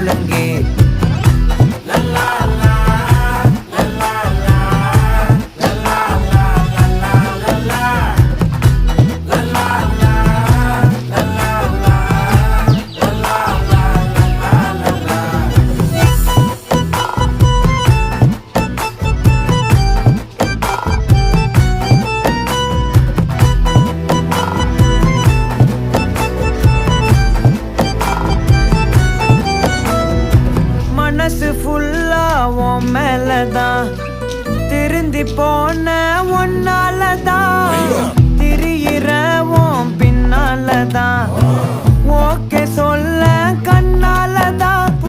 ஒழுங்கே மனசு ஃபுல்லா உன் மேலதான் திருந்தி போன ஒன்னாலதான் திரியிற உன் பின்னாலதான் ஓகே சொல்ல கண்ணாலதான்